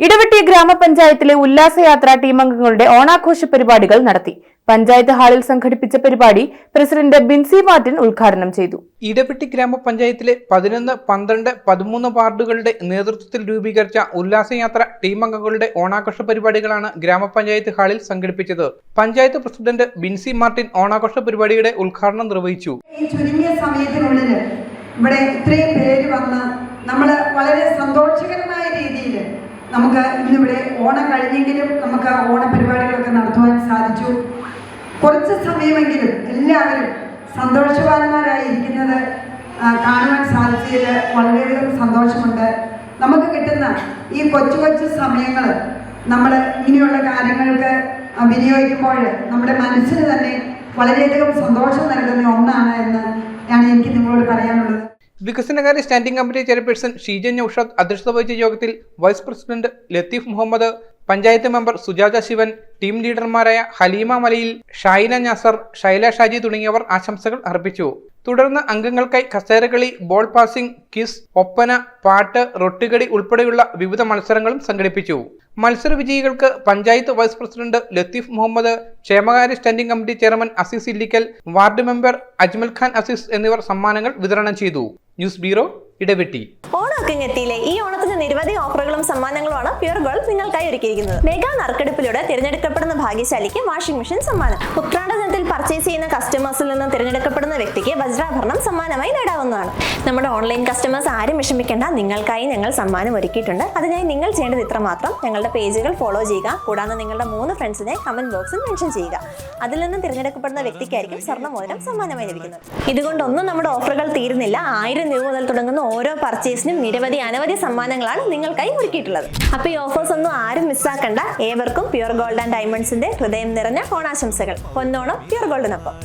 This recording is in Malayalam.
ഇടവെട്ടി ഗ്രാമപഞ്ചായത്തിലെ ഉല്ലാസയാത്ര ടീമംഗങ്ങളുടെ ഓണാഘോഷ പരിപാടികൾ നടത്തി. പഞ്ചായത്ത് ഹാളിൽ സംഘടിപ്പിച്ച പരിപാടി പ്രസിഡന്റ് ബിൻസി മാർട്ടിൻ ഉദ്ഘാടനം ചെയ്തു. ഇടവെട്ടി ഗ്രാമപഞ്ചായത്തിലെ 11, 12, 13 വാർഡുകളുടെ നേതൃത്വത്തിൽ രൂപീകരിച്ച ഉല്ലാസയാത്ര ടീമംഗങ്ങളുടെ ഓണാഘോഷ പരിപാടികളാണ് ഗ്രാമപഞ്ചായത്ത് ഹാളിൽ സംഘടിപ്പിച്ചത്. പഞ്ചായത്ത് പ്രസിഡന്റ് ബിൻസി മാർട്ടിൻ ഓണാഘോഷ പരിപാടിയുടെ ഉദ്ഘാടനം നിർവഹിച്ചു. ഈ ചുരുങ്ങിയ സമയത്തിനുള്ളിൽ ഇവിടെ ഇത്രയും പേര് വന്ന് നമ്മൾ വളരെ സന്തോഷകരമായ രീതിയിൽ നമുക്ക് ഇന്നിവിടെ ഓണം കഴിഞ്ഞെങ്കിലും നമുക്ക് ഓണപരിപാടികളൊക്കെ നടത്തുവാൻ സാധിച്ചു. കുറച്ച് സമയമെങ്കിലും എല്ലാവരും സന്തോഷവാന്മാരായിരിക്കുന്നത് കാണുവാൻ സാധിച്ചതിൽ വളരെയധികം സന്തോഷമുണ്ട്. നമുക്ക് കിട്ടുന്ന ഈ കൊച്ചു സമയങ്ങൾ നമ്മൾ ഇങ്ങനെയുള്ള കാര്യങ്ങൾക്ക് വിനിയോഗിക്കുമ്പോൾ നമ്മുടെ മനസ്സിന് തന്നെ വളരെയധികം സന്തോഷം നൽകുന്ന ഒന്നാണ് എന്ന് എനിക്ക് നിങ്ങളോട് പറയാനുള്ളത്. വികസനകാര്യ standing committee chairperson Sheeja Naushad അധ്യക്ഷത വഹിച്ച യോഗത്തിൽ vice president Latheef Muhammad, panchayat member Sujatha Sivan, team ലീഡർമാരായ ഹലീമ മലയിൽ, ഷൈന നാസർ, ഷൈല ഷാജി തുടങ്ങിയവർ ആശംസകൾ അർപ്പിച്ചു. തുടർന്ന് അംഗങ്ങൾക്കായി കസേരകളി, ബോൾ പാസിംഗ്, കിസ്, ഒപ്പന, പാട്ട്, റൊട്ടികടി ഉൾപ്പെടെയുള്ള വിവിധ മത്സരങ്ങളും സംഘടിപ്പിച്ചു. മത്സര വിജയികൾക്ക് പഞ്ചായത്ത് വൈസ് പ്രസിഡന്റ് ലത്തീഫ് മുഹമ്മദ്, ക്ഷേമകാര്യ standing committee chairman Azeez Illikkal, ward member Ajmal Khan Azeez എന്നിവർ സമ്മാനങ്ങൾ വിതരണം ചെയ്തു. News bureau, Idavetty. ഓണത്തിനെത്തിയില്ലേ? ഈ ഓണത്തിന് നിരവധി ഓഫറുകളും സമ്മാനങ്ങളുമാണ് പ്യൂർ ഗോൾഡ് നിങ്ങൾക്കായി ഒരുക്കിയിരിക്കുന്നത്. മെഗാ നറുക്കെടുപ്പിലൂടെ തിരഞ്ഞെടുക്കപ്പെടുന്ന ഭാഗ്യശാലിക്ക് വാഷിംഗ് മെഷീൻ സമ്മാനം. ഉത്രാട ദിനത്തിൽ പർച്ചേസ് ചെയ്യുന്ന കസ്റ്റമേഴ്സിൽ നിന്നും തിരഞ്ഞെടുക്കപ്പെടുന്ന വ്യക്തിക്ക് വജ്രാഭരണം സമ്മാനമായി നേടാവുന്നതാണ്. നമ്മുടെ ഓൺലൈൻ കസ്റ്റമേഴ്സ് ആരും വിഷമിക്കേണ്ട, നിങ്ങൾക്കായി ഞങ്ങൾ സമ്മാനം ഒരുക്കിയിട്ടുണ്ട്. അതിനായി നിങ്ങൾ ചെയ്യേണ്ടത് ഇത്ര മാത്രം: ഞങ്ങളുടെ പേജുകൾ ഫോളോ ചെയ്യുക, കൂടാതെ നിങ്ങളുടെ 3 ഫ്രണ്ട്സിനെ കമന്റ് ബോക്സിൽ മെൻഷൻ ചെയ്യുക. അതിൽ നിന്നും തിരഞ്ഞെടുക്കപ്പെടുന്ന വ്യക്തിക്കായിരിക്കും സ്വർണ്ണമോതിരം സമ്മാനമായി ലഭിക്കുന്നത്. ഇതുകൊണ്ടൊന്നും നമ്മുടെ ഓഫറുകൾ തീരുന്നില്ല. 1000 രൂപ മുതൽ തുടങ്ങുന്ന ഓരോ പർച്ചേസിനും അനവധി സമ്മാനങ്ങളാണ് നിങ്ങൾക്കായി ഒരുക്കിയിട്ടുള്ളത്. അപ്പോൾ ഈ ഓഫേഴ്സ് ഒന്നും ആരും മിസ്സാക്കണ്ട. ഏവർക്കും പ്യൂർ ഗോൾഡ് ആൻഡ് ഡയമണ്ട്സിന്റെ ഹൃദയം നിറഞ്ഞ ഓണാശംസകൾ. പൊന്നോണം പ്യൂർ ഗോൾഡിനൊപ്പം.